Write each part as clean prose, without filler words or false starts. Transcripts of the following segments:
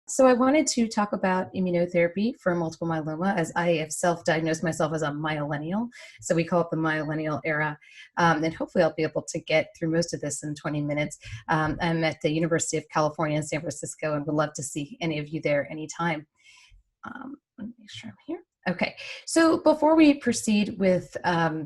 So I wanted to talk about immunotherapy for multiple myeloma, as I have self-diagnosed myself as a millennial. So we call it the millennial era. And hopefully I'll be able to get through most of this in 20 minutes. I'm at the University of California in San Francisco and would love to see any of you there anytime. Let me make sure I'm here. Okay, so before we proceed with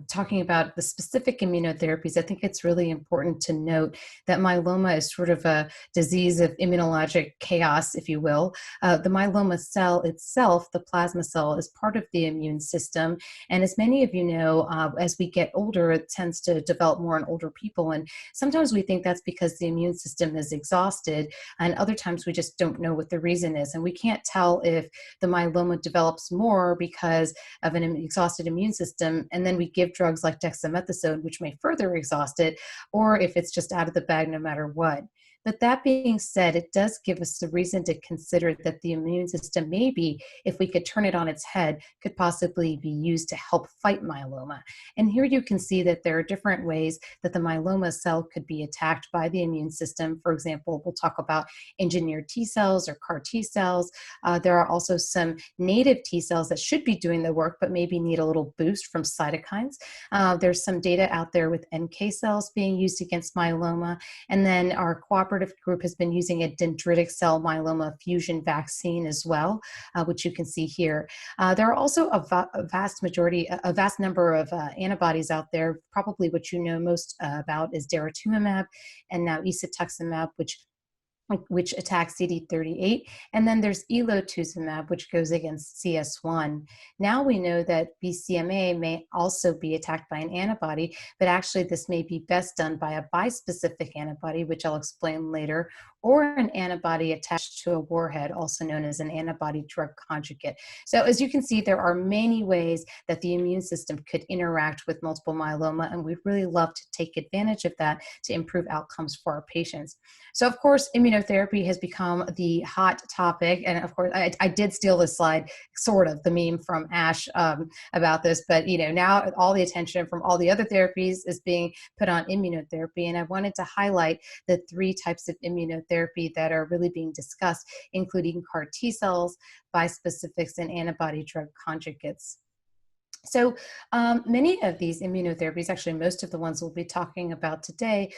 talking about the specific immunotherapies, I think it's really important to note that myeloma is sort of a disease of immunologic chaos, if you will. The myeloma cell itself, the plasma cell, is part of the immune system. And as many of you know, as we get older, it tends to develop more in older people. And sometimes we think that's because the immune system is exhausted, and other times we just don't know what the reason is. And we can't tell if the myeloma develops more because of an exhausted immune system, and then we give drugs like dexamethasone, which may further exhaust it, or if it's just out of the bag no matter what. But that being said, it does give us the reason to consider that the immune system maybe, if we could turn it on its head, could possibly be used to help fight myeloma. And here you can see that there are different ways that the myeloma cell could be attacked by the immune system. For example, we'll talk about engineered T cells or CAR T cells. There are also some native T cells that should be doing the work, but maybe need a little boost from cytokines. There's some data out there with NK cells being used against myeloma. And then our cooperative group has been using a dendritic cell myeloma fusion vaccine as well, which you can see here. There are also a vast number of antibodies out there. Probably what you know most about is daratumumab and now isatuximab, which attacks CD38, and then there's elotuzumab, which goes against CS1. Now we know that BCMA may also be attacked by an antibody, but actually this may be best done by a bispecific antibody, which I'll explain later, or an antibody attached to a warhead, also known as an antibody-drug conjugate. So as you can see, there are many ways that the immune system could interact with multiple myeloma, and we'd really love to take advantage of that to improve outcomes for our patients. So of course, immunotherapy has become the hot topic, and of course, I did steal this slide, sort of, the meme from Ash about this, but now all the attention from all the other therapies is being put on immunotherapy, and I wanted to highlight the three types of immunotherapy that are really being discussed, including CAR T cells, bispecifics, and antibody-drug conjugates. So many of these immunotherapies, actually most of the ones we'll be talking about today,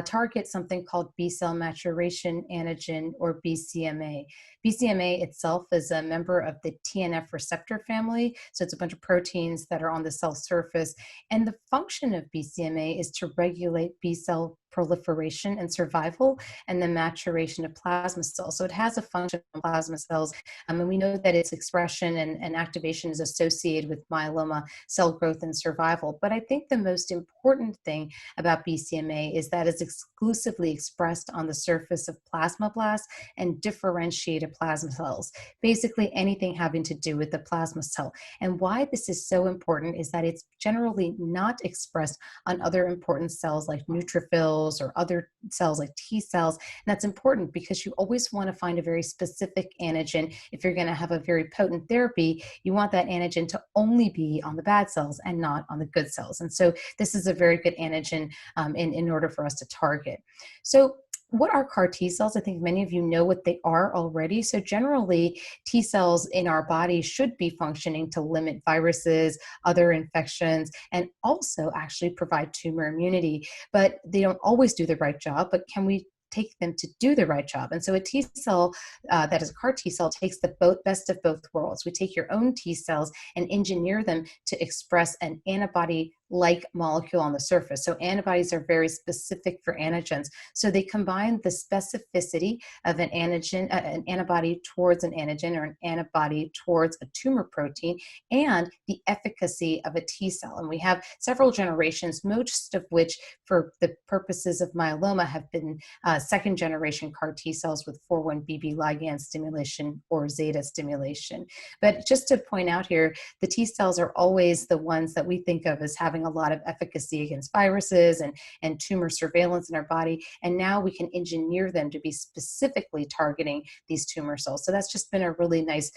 target something called B-cell maturation antigen, or BCMA. BCMA itself is a member of the TNF receptor family, so it's a bunch of proteins that are on the cell surface, and the function of BCMA is to regulate B-cell proliferation and survival, and the maturation of plasma cells. So it has a function on plasma cells, and we know that its expression and activation is associated with myeloma cell growth and survival. But I think the most important thing about BCMA is that it's exclusively expressed on the surface of plasmablasts and differentiated plasma cells, basically anything having to do with the plasma cell. And why this is so important is that it's generally not expressed on other important cells like neutrophils or other cells like T cells. And that's important because you always want to find a very specific antigen. If you're going to have a very potent therapy, you want that antigen to only be on the bad cells and not on the good cells. And so this is a very good antigen in order for us to target. So what are CAR T cells? I think many of you know what they are already. So generally, T cells in our body should be functioning to limit viruses, other infections, and also actually provide tumor immunity. But they don't always do the right job, but can we take them to do the right job? And so a T cell that is a CAR T cell takes the best of both worlds. We take your own T cells and engineer them to express an antibody-like molecule on the surface. So antibodies are very specific for antigens. So they combine the specificity of an antigen, an antibody towards an antigen, or an antibody towards a tumor protein, and the efficacy of a T cell. And we have several generations, most of which, for the purposes of myeloma, have been second generation CAR T cells with 4-1BB ligand stimulation or zeta stimulation. But just to point out here, the T cells are always the ones that we think of as having a lot of efficacy against viruses and tumor surveillance in our body. And now we can engineer them to be specifically targeting these tumor cells. So that's just been a really nice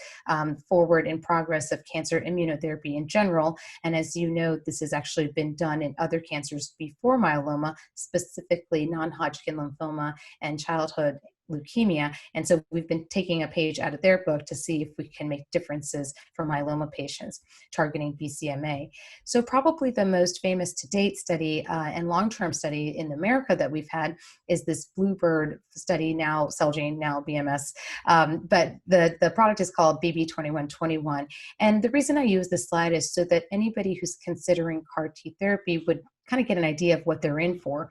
forward in progress of cancer immunotherapy in general. And as you know, this has actually been done in other cancers before myeloma, specifically non-Hodgkin lymphoma and childhood leukemia. And so we've been taking a page out of their book to see if we can make differences for myeloma patients targeting BCMA. So probably the most famous to date study and long-term study in America that we've had is this Bluebird study, now Celgene, now BMS. But the product is called BB2121. And the reason I use this slide is so that anybody who's considering CAR T therapy would kind of get an idea of what they're in for.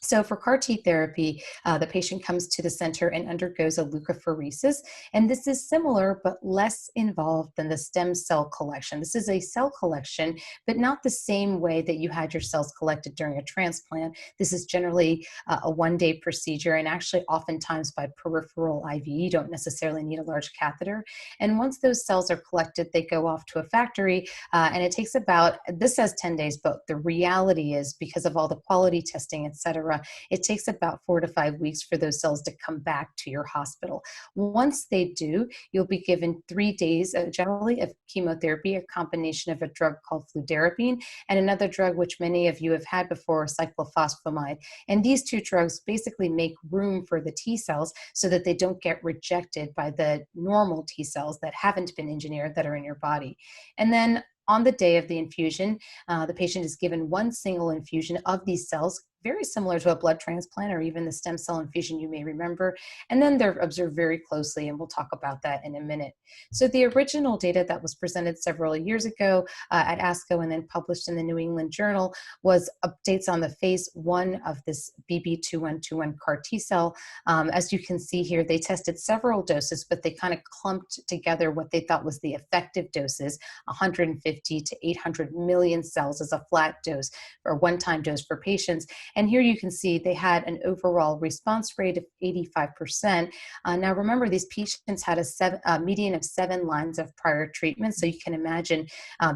So for CAR T therapy, the patient comes to the center and undergoes a leukapheresis, and this is similar but less involved than the stem cell collection. This is a cell collection, but not the same way that you had your cells collected during a transplant. This is generally a one-day procedure, and actually oftentimes by peripheral IV. You don't necessarily need a large catheter. And once those cells are collected, they go off to a factory, and it takes about, this says 10 days, but the reality is because of all the quality testing, et cetera, it takes about 4 to 5 weeks for those cells to come back to your hospital. Once they do, you'll be given 3 days generally of chemotherapy, a combination of a drug called fludarabine and another drug which many of you have had before, cyclophosphamide. And these two drugs basically make room for the T cells so that they don't get rejected by the normal T cells that haven't been engineered that are in your body. And then on the day of the infusion, the patient is given one single infusion of these cells, very similar to a blood transplant or even the stem cell infusion you may remember, and then they're observed very closely, and we'll talk about that in a minute. So the original data that was presented several years ago at ASCO and then published in the New England Journal was updates on the phase 1 of this BB2121 CAR T cell. As you can see here, they tested several doses, but they kind of clumped together what they thought was the effective doses, 150 to 800 million cells as a flat dose or one-time dose for patients. And here you can see they had an overall response rate of 85%. Now remember, these patients had a median of 7 lines of prior treatment. So you can imagine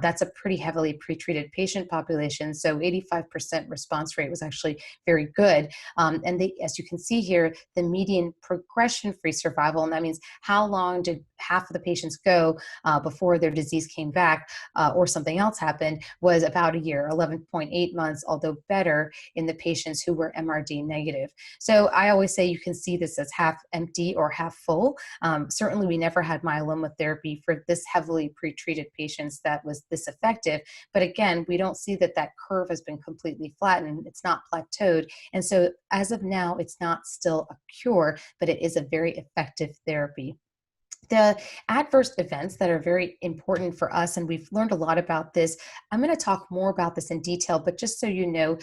that's a pretty heavily pretreated patient population. So 85% response rate was actually very good. And they, as you can see here, the median progression-free survival, and that means how long did half of the patients go before their disease came back or something else happened, was about a year, 11.8 months, although better in the patients who were MRD negative. So I always say you can see this as half empty or half full. Certainly we never had myeloma therapy for this heavily pretreated patients that was this effective. But again, we don't see that that curve has been completely flattened. It's not plateaued. And so as of now, it's not still a cure, but it is a very effective therapy. The adverse events that are very important for us, and we've learned a lot about this. I'm going to talk more about this in detail, but just so you know,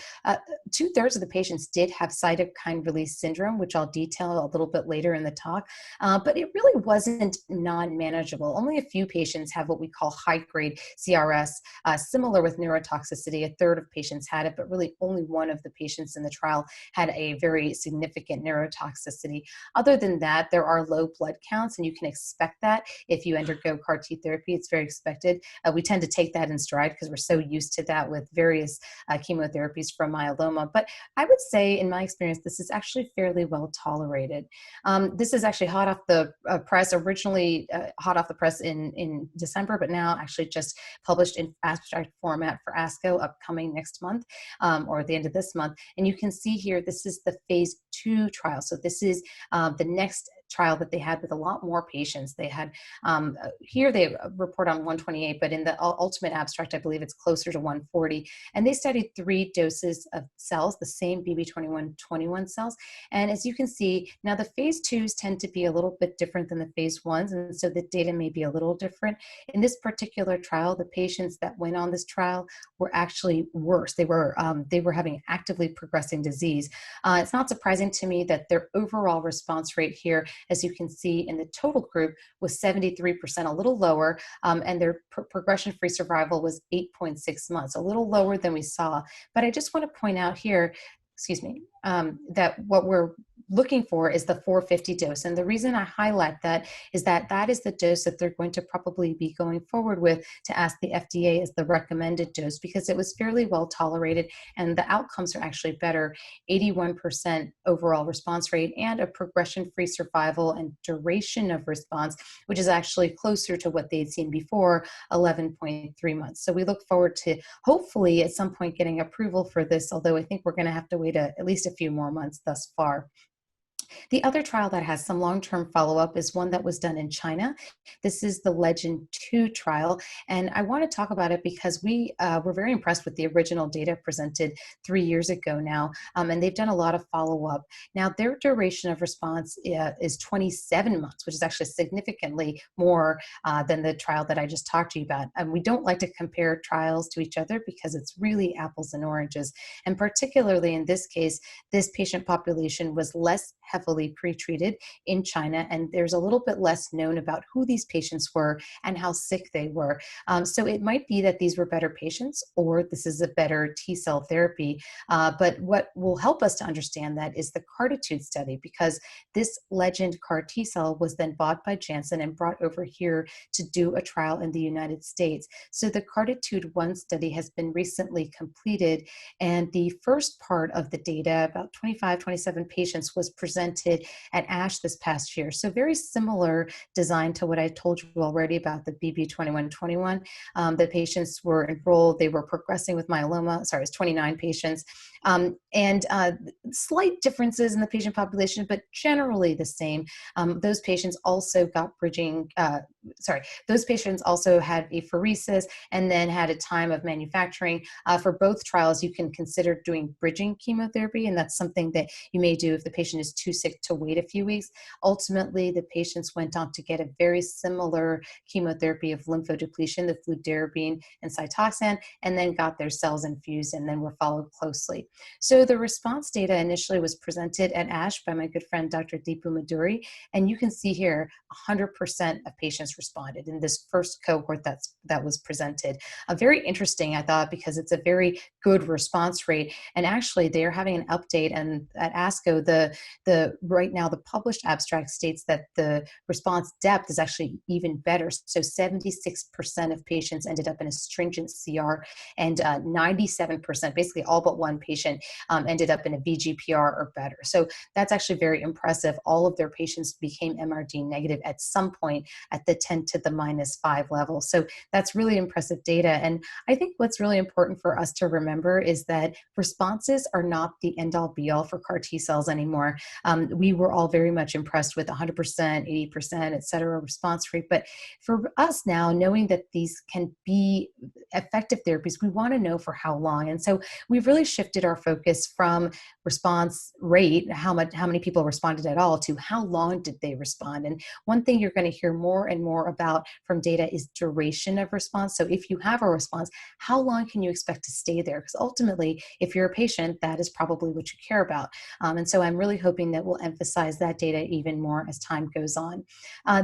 2/3 of the patients did have cytokine release syndrome, which I'll detail a little bit later in the talk, but it really wasn't non-manageable. Only a few patients have what we call high-grade CRS, similar with neurotoxicity. 1/3 of patients had it, but really only one of the patients in the trial had a very significant neurotoxicity. Other than that, there are low blood counts, and you can expect that if you undergo CAR T therapy. It's very expected. We tend to take that in stride because we're so used to that with various chemotherapies from myeloma. But I would say, in my experience, this is actually fairly well tolerated. This is actually hot off the press, originally hot off the press in December, but now actually just published in abstract format for ASCO upcoming next month or at the end of this month. And you can see here, this is the phase 2 trial. So this is the next trial that they had with a lot more patients. They had, here they report on 128, but in the ultimate abstract, I believe it's closer to 140. And they studied 3 doses of cells, the same BB2121 cells. And as you can see, now the phase 2s tend to be a little bit different than the phase 1s. And so the data may be a little different. In this particular trial, the patients that went on this trial were actually worse. They were having actively progressing disease. It's not surprising to me that their overall response rate here, as you can see in the total group, was 73%, a little lower, and their progression-free survival was 8.6 months, a little lower than we saw. But I just want to point out here, excuse me, that what we're looking for is the 450 dose. And the reason I highlight that is that that is the dose that they're going to probably be going forward with to ask the FDA as the recommended dose, because it was fairly well tolerated and the outcomes are actually better. 81% overall response rate and a progression-free survival and duration of response, which is actually closer to what they'd seen before, 11.3 months. So we look forward to hopefully at some point getting approval for this, although I think we're going to have to wait at least a few more months thus far. The other trial that has some long-term follow-up is one that was done in China. This is the Legend 2 trial, and I want to talk about it because we were very impressed with the original data presented 3 years ago now, and they've done a lot of follow-up. Now, their duration of response is 27 months, which is actually significantly more than the trial that I just talked to you about. And we don't like to compare trials to each other because it's really apples and oranges. And particularly in this case, this patient population was less heavily pretreated in China, and there's a little bit less known about who these patients were and how sick they were. So it might be that these were better patients, or this is a better T-cell therapy. But what will help us to understand that is the Cartitude study, because this Legend CAR T-cell was then bought by Janssen and brought over here to do a trial in the United States. So the Cartitude 1 study has been recently completed, and the first part of the data, about 25, 27 patients, was presented at ASH this past year. So very similar design to what I told you already about the BB2121. The patients were enrolled, they were progressing with myeloma, sorry, it's 29 patients, and slight differences in the patient population, but generally the same. Those patients also got bridging, those patients also had apheresis and then had a time of manufacturing. For both trials, you can consider doing bridging chemotherapy, and that's something that you may do if the patient is too sick to wait a few weeks. Ultimately, the patients went on to get a very similar chemotherapy of lymphodepletion, the fludarabine and Cytoxan, and then got their cells infused and then were followed closely. So the response data initially was presented at ASH by my good friend, Dr. Deepu Maduri, and you can see here 100% of patients responded in this first cohort that was presented. Very interesting, I thought, because it's a very good response rate. And actually, they are having an update, and at ASCO, right now the published abstract states that the response depth is actually even better. So 76% of patients ended up in a stringent CR, and 97%, basically all but one patient, ended up in a VGPR or better. So that's actually very impressive. All of their patients became MRD negative at some point at the 10 to the -5 level. So that's really impressive data. And I think what's really important for us to remember is that responses are not the end-all be-all for CAR T cells anymore. We were all very much impressed with 100%, 80%, et cetera, response rate. But for us now, knowing that these can be effective therapies, we want to know for how long. And so we've really shifted our focus from response rate, how many people responded at all, to how long did they respond. And one thing you're going to hear more and more about from data is duration of response. So if you have a response, how long can you expect to stay there? Because ultimately, if you're a patient, that is probably what you care about. And so I'm really hoping that we'll emphasize that data even more as time goes on.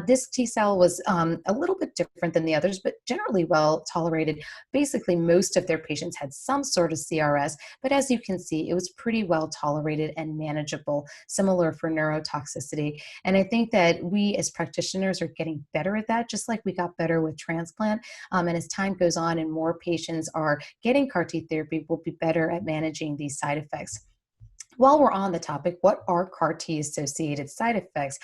This T cell was a little bit different than the others, but generally well tolerated. Basically, most of their patients had some sort of CRS, but as you can see, it was pretty well tolerated and manageable, similar for neurotoxicity. And I think that we as practitioners are getting better at that, just like we got better with transplant. And as time goes on and more patients are getting CAR T therapy, we'll be better at managing these side effects. While we're on the topic, what are CAR T associated side effects?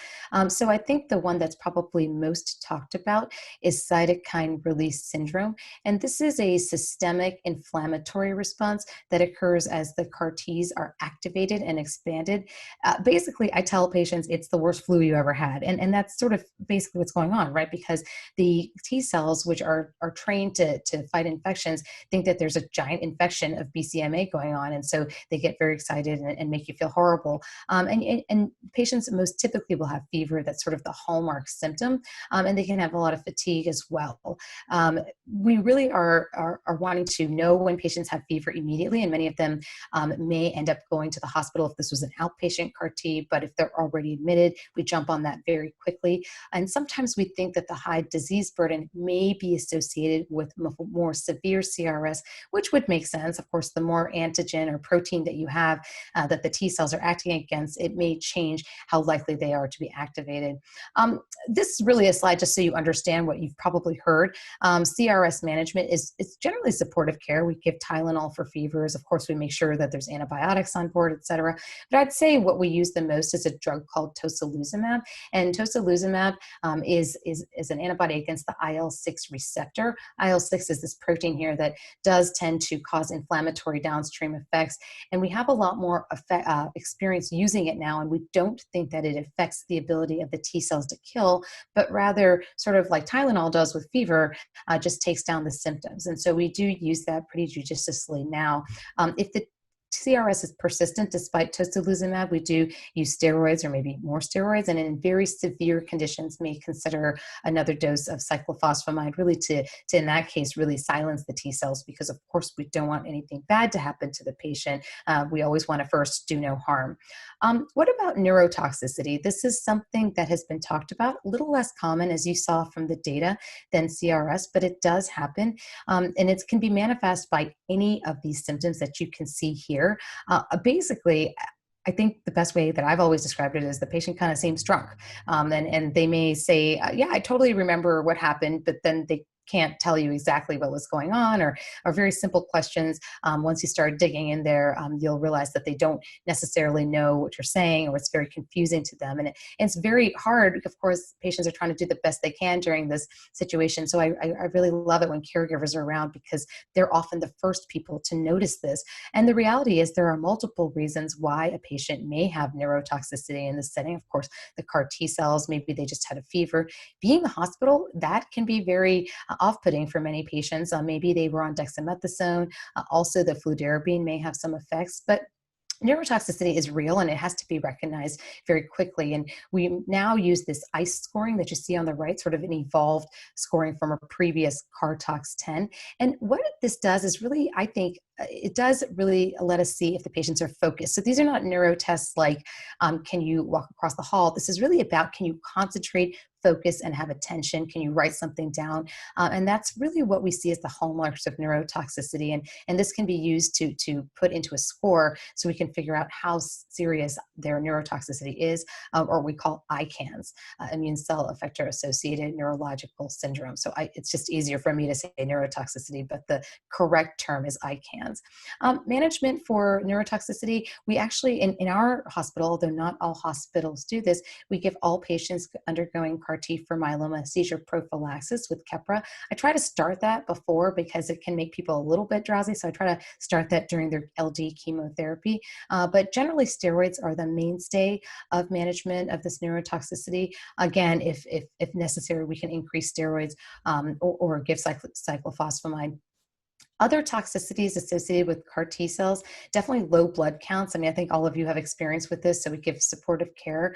So I think the one that's probably most talked about is cytokine release syndrome. And this is a systemic inflammatory response that occurs as the CAR Ts are activated and expanded. Basically, I tell patients it's the worst flu you ever had. And that's sort of basically what's going on, right? Because the T cells, which are trained to fight infections, think that there's a giant infection of BCMA going on. And so they get very excited and make you feel horrible. And patients most typically will have fever. That's sort of the hallmark symptom. And they can have a lot of fatigue as well. We really are wanting to know when patients have fever immediately, and many of them may end up going to the hospital if this was an outpatient CAR T, but if they're already admitted, we jump on that very quickly. And sometimes we think that the high disease burden may be associated with more severe CRS, which would make sense. Of course, the more antigen or protein that you have that the T cells are acting against, it may change how likely they are to be activated. This is really a slide just so you understand what you've probably heard. CRS management is generally supportive care. We give Tylenol for fevers. Of course, we make sure that there's antibiotics on board, et cetera. But I'd say what we use the most is a drug called tocilizumab. And tocilizumab is an antibody against the IL-6 receptor. IL-6 is this protein here that does tend to cause inflammatory downstream effects. And we have a lot more experience using it now, and we don't think that it affects the ability of the T cells to kill, but rather sort of like Tylenol does with fever, just takes down the symptoms. And so we do use that pretty judiciously now. If the CRS is persistent despite tocilizumab, we do use steroids or maybe more steroids, and in very severe conditions may consider another dose of cyclophosphamide, really to in that case really silence the T cells, because of course we don't want anything bad to happen to the patient. We always want to first do no harm. What about neurotoxicity? This is something that has been talked about, a little less common as you saw from the data than CRS, but it does happen, and it can be manifest by any of these symptoms that you can see here. Basically, I think the best way that I've always described it is the patient kind of seems drunk, and they may say, yeah, I totally remember what happened, but then they can't tell you exactly what was going on, or very simple questions. Once you start digging in there, you'll realize that they don't necessarily know what you're saying, or it's very confusing to them. And it's very hard. Of course, patients are trying to do the best they can during this situation. So I really love it when caregivers are around, because they're often the first people to notice this. And the reality is there are multiple reasons why a patient may have neurotoxicity in this setting. Of course, the CAR T cells, maybe they just had a fever. Being in the hospital, that can be very off-putting for many patients. Maybe they were on dexamethasone. Also, the fludarabine may have some effects, but neurotoxicity is real, and it has to be recognized very quickly. And we now use this ICE scoring that you see on the right, sort of an evolved scoring from a previous CAR-TOX 10. And what this does is really, I think, it does really let us see if the patients are focused. So these are not neuro tests like, can you walk across the hall? This is really about, can you concentrate, focus, and have attention? Can you write something down? And that's really what we see as the hallmarks of neurotoxicity. And this can be used to put into a score so we can figure out how serious their neurotoxicity is, or we call ICANS, immune cell effector associated neurological syndrome. So it's just easier for me to say neurotoxicity, but the correct term is ICANS. Management for neurotoxicity, we actually, in our hospital, although not all hospitals do this, we give all patients undergoing CAR T for myeloma seizure prophylaxis with Keppra. I try to start that before because it can make people a little bit drowsy, so I try to start that during their LD chemotherapy. But generally, steroids are the mainstay of management of this neurotoxicity. Again, if necessary, we can increase steroids or give cyclophosphamide. Other toxicities associated with CAR T cells, definitely low blood counts. I mean, I think all of you have experience with this, so we give supportive care.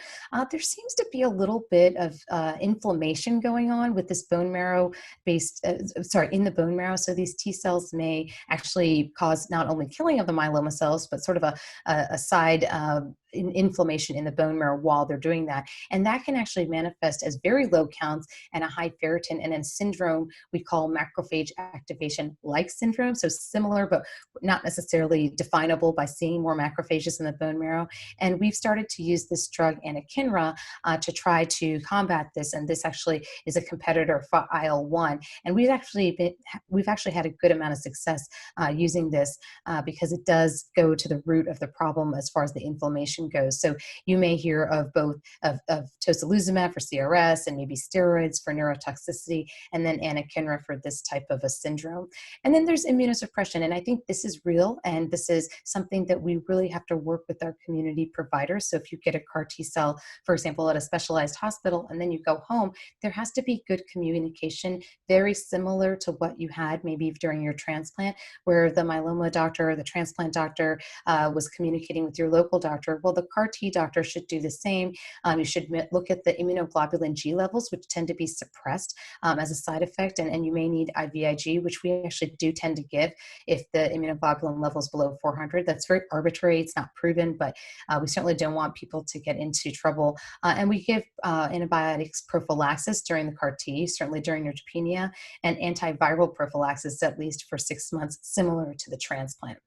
There seems to be a little bit of inflammation going on with this bone marrow based, in the bone marrow. So these T cells may actually cause not only killing of the myeloma cells, but sort of a side inflammation in the bone marrow while they're doing that. And that can actually manifest as very low counts and a high ferritin, and in syndrome we call macrophage activation like syndrome. So similar, but not necessarily definable by seeing more macrophages in the bone marrow. And we've started to use this drug anakinra to try to combat this. And this actually is a competitor for IL-1. And we've actually had a good amount of success using this because it does go to the root of the problem as far as the inflammation goes. So you may hear of both of tocilizumab for CRS and maybe steroids for neurotoxicity, and then anakinra for this type of a syndrome. And then there's immunosuppression, and I think this is real, and this is something that we really have to work with our community providers. So if you get a CAR T cell, for example, at a specialized hospital, and then you go home, there has to be good communication, very similar to what you had maybe during your transplant, where the myeloma doctor or the transplant doctor was communicating with your local doctor. Well, the CAR T doctor should do the same. You should look at the immunoglobulin G levels, which tend to be suppressed as a side effect, and you may need IVIG, which we actually do tend to give if the immunoglobulin level is below 400. That's very arbitrary. It's not proven, but we certainly don't want people to get into trouble. And we give antibiotics prophylaxis during the CAR T, certainly during neutropenia, and antiviral prophylaxis at least for 6 months, similar to the transplant.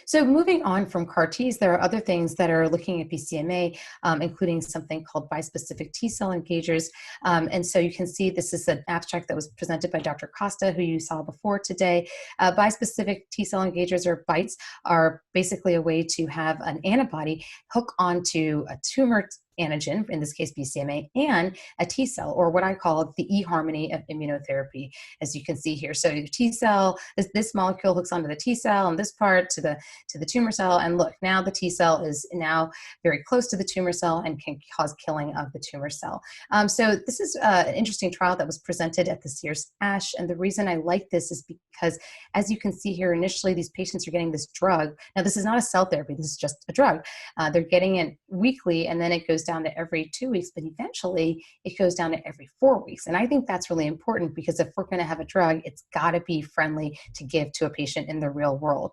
So moving on from CAR Ts, there are other things that are looking at BCMA, including something called bispecific T cell engagers. And so you can see this is an abstract that was presented by Dr. Costa, who you saw before today. Bispecific T cell engagers, or BiTEs, are basically a way to have an antibody hook onto a tumor antigen, in this case BCMA, and a T cell, or what I call the eHarmony of immunotherapy, as you can see here. So your T cell, this molecule hooks onto the T cell, and this part to the tumor cell. And look, now the T cell is now very close to the tumor cell and can cause killing of the tumor cell. So this is an interesting trial that was presented at this year's ASH. And the reason I like this is because, as you can see here, initially these patients are getting this drug. Now, this is not a cell therapy. This is just a drug. They're getting it weekly, and then it goes down to every 2 weeks, but eventually it goes down to every 4 weeks. And I think that's really important, because if we're going to have a drug, it's got to be friendly to give to a patient in the real world.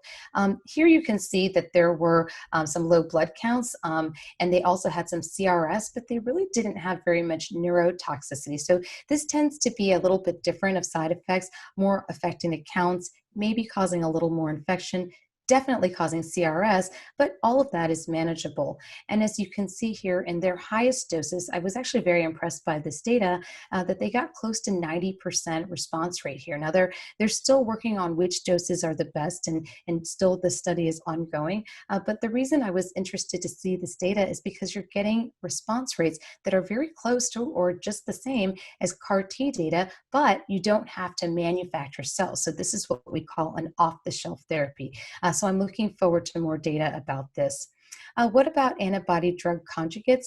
Here you can see that there were some low blood counts, and they also had some CRS, but they really didn't have very much neurotoxicity. So this tends to be a little bit different of side effects, more affecting the counts, maybe causing a little more infection, definitely causing CRS, but all of that is manageable. And as you can see here, in their highest doses, I was actually very impressed by this data, that they got close to 90% response rate here. Now, they're still working on which doses are the best, and still the study is ongoing. But the reason I was interested to see this data is because you're getting response rates that are very close to or just the same as CAR T data, but you don't have to manufacture cells. So this is what we call an off-the-shelf therapy. So I'm looking forward to more data about this. What about antibody drug conjugates?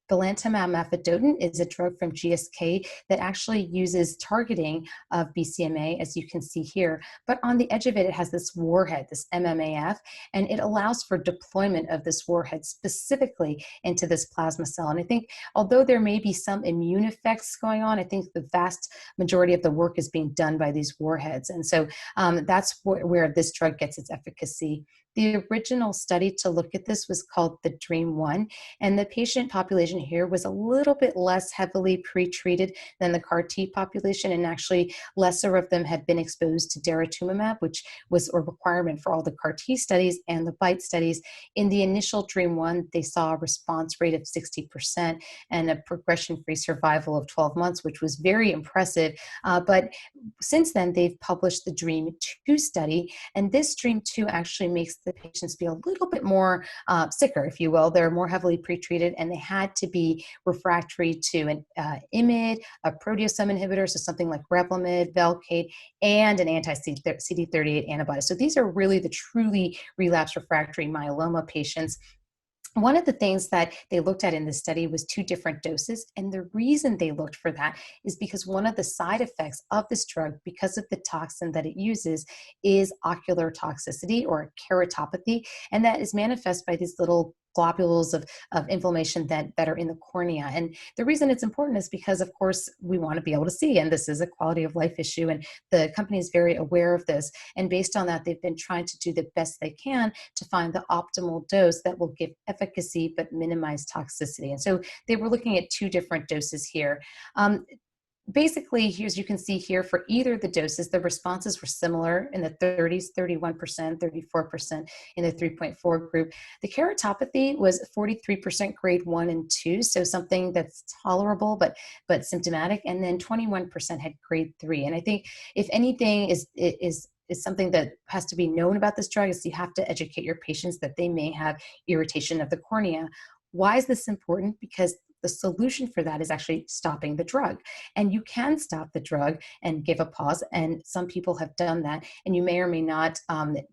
Belantamab mafodotin is a drug from GSK that actually uses targeting of BCMA, as you can see here. But on the edge of it, it has this warhead, this MMAF, and it allows for deployment of this warhead specifically into this plasma cell. And I think, although there may be some immune effects going on, I think the vast majority of the work is being done by these warheads. And so that's where this drug gets its efficacy. The original study to look at this was called the DREAM-1, and the patient population here was a little bit less heavily pretreated than the CAR T population, and actually lesser of them had been exposed to daratumumab, which was a requirement for all the CAR T studies and the BiTE studies. In the initial DREAM-1, they saw a response rate of 60% and a progression-free survival of 12 months, which was very impressive. But since then, they've published the DREAM-2 study, and this DREAM-2 actually makes the patients be a little bit more sicker, if you will. They're more heavily pretreated, and they had to be refractory to an IMiD, a proteasome inhibitor, so something like Revlimid, Velcade, and an anti-CD38 antibody. So these are really the truly relapsed refractory myeloma patients. One of the things that they looked at in this study was 2 different doses. And the reason they looked for that is because one of the side effects of this drug, because of the toxin that it uses, is ocular toxicity or keratopathy. And that is manifest by these little globules of inflammation that are in the cornea. And the reason it's important is because, of course, we want to be able to see, and this is a quality of life issue, and the company is very aware of this. And based on that, they've been trying to do the best they can to find the optimal dose that will give efficacy but minimize toxicity. And so they were looking at 2 different doses here. Basically, as you can see here, for either of the doses, the responses were similar in the 30s, 31%, 34% in the 3.4 group. The keratopathy was 43% grade 1 and 2, so something that's tolerable but symptomatic, and then 21% had grade 3. And I think, if anything is something that has to be known about this drug, is you have to educate your patients that they may have irritation of the cornea. Why is this important? Because the solution for that is actually stopping the drug. And you can stop the drug and give a pause. And some people have done that. And you may or may not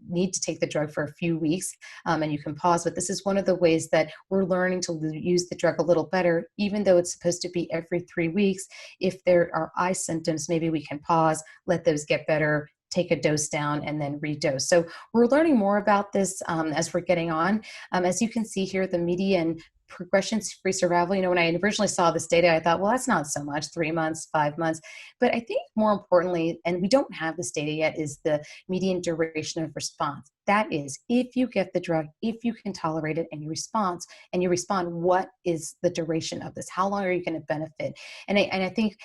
need to take the drug for a few weeks, and you can pause. But this is one of the ways that we're learning to use the drug a little better, even though it's supposed to be every 3 weeks. If there are eye symptoms, maybe we can pause, let those get better, take a dose down, and then redose. So we're learning more about this as we're getting on. As you can see here, the median progression-free survival, when I originally saw this data, I thought, well, that's not so much, 3 months, 5 months. But I think more importantly, and we don't have this data yet, is the median duration of response. That is, if you get the drug, if you can tolerate it, and you respond, what is the duration of this? How long are you going to benefit? And I think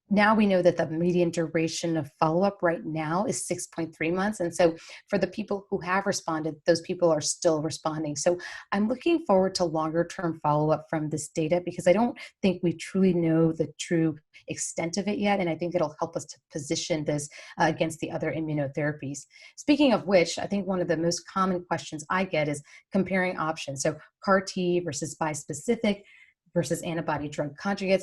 now we know that the median duration of follow-up right now is 6.3 months. And so for the people who have responded, those people are still responding. So I'm looking forward to longer-term follow-up from this data, because I don't think we truly know the true extent of it yet. And I think it'll help us to position this against the other immunotherapies. Speaking of which, I think one of the most common questions I get is comparing options. So CAR T versus bispecific versus antibody drug conjugates.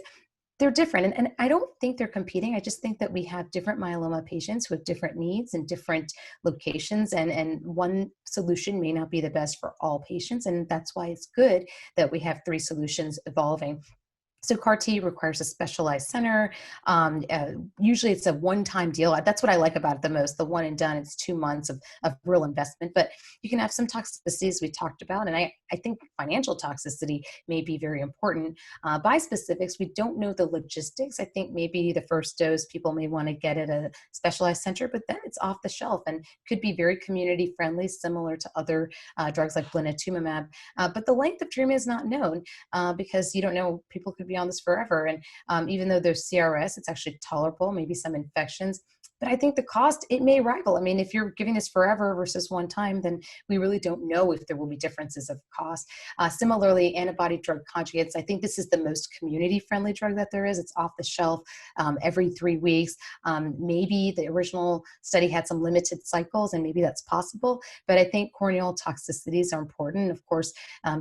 They're different, and I don't think they're competing. I just think that we have different myeloma patients who have different needs and different locations, and one solution may not be the best for all patients, and that's why it's good that we have three solutions evolving. So CAR T requires a specialized center. Usually it's a one-time deal. That's what I like about it the most, the one and done. It's 2 months of real investment, but you can have some toxicities we talked about. And I think financial toxicity may be very important. Bispecifics, we don't know the logistics. I think maybe the first dose people may want to get at a specialized center, but then it's off the shelf and could be very community friendly, similar to other drugs like blinatumomab. But the length of treatment is not known because you don't know, people could be on this forever. And even though there's CRS, it's actually tolerable, maybe some infections. But I think the cost, it may rival. I mean, if you're giving this forever versus one time, then we really don't know if there will be differences of cost. Similarly, antibody drug conjugates, I think this is the most community-friendly drug that there is. It's off the shelf every 3 weeks. Maybe the original study had some limited cycles, and maybe that's possible. But I think corneal toxicities are important. Of course,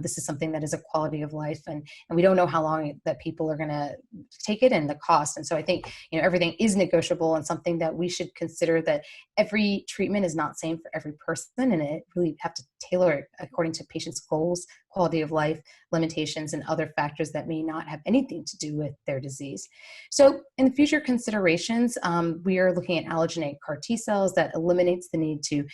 this is something that is a quality of life, and we don't know how long that people are going to take it and the cost. And so I think, everything is negotiable, and something that we should consider, that every treatment is not same for every person, and it really have to tailor it according to patients' goals, quality of life, limitations, and other factors that may not have anything to do with their disease. So in the future considerations, we are looking at allogeneic CAR T cells that eliminates the need to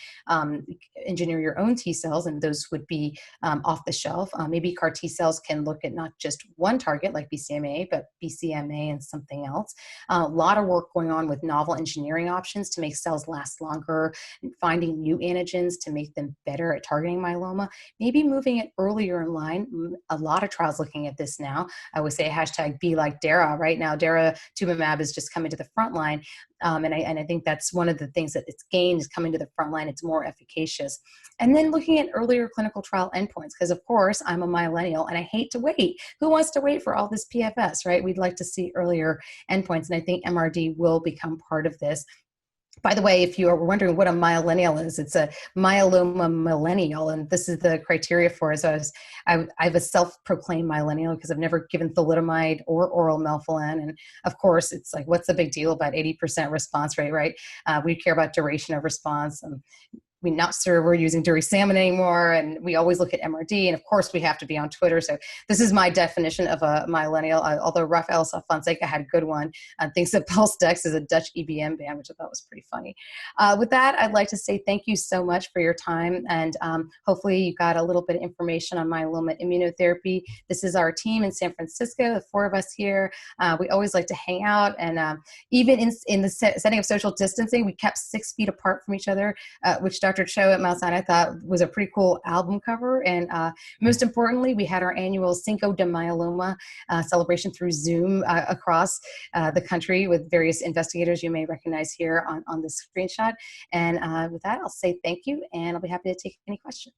engineer your own T cells, and those would be off the shelf. Maybe CAR T cells can look at not just one target like BCMA, but BCMA and something else. A lot of work going on with novel engineering options to make cells last longer, and finding new antigens to make them better at targeting myeloma, maybe moving it earlier in line. A lot of trials looking at this now. I would say hashtag be like Dara. Right now, daratumumab is just coming to the front line. And I think that's one of the things that it's gained, is coming to the front line. It's more efficacious. And then looking at earlier clinical trial endpoints, because of course I'm a millennial and I hate to wait. Who wants to wait for all this PFS, right? We'd like to see earlier endpoints. And I think MRD will become part of this. By the way, if you are wondering what a millennial is, it's a myeloma millennial, and this is the criteria for it. So I'm a self-proclaimed millennial because I've never given thalidomide or oral melphalan, and of course, it's like, what's the big deal about 80% response rate, right? We care about duration of response. We're not sure we're using durasamine anymore, and we always look at MRD, and of course we have to be on Twitter. So this is my definition of a millennial, although Rafael Fonseca had a good one. Thinks that PulseDex is a Dutch EBM band, which I thought was pretty funny. With that, I'd like to say thank you so much for your time, and hopefully you got a little bit of information on myeloma immunotherapy. This is our team in San Francisco, the 4 of us here. We always like to hang out, and even in the setting of social distancing, we kept 6 feet apart from each other, which Dr. Cho at Mount Sinai thought was a pretty cool album cover. And most importantly, we had our annual Cinco de Myeloma celebration through Zoom across the country with various investigators you may recognize here on this screenshot. And with that, I'll say thank you, and I'll be happy to take any questions.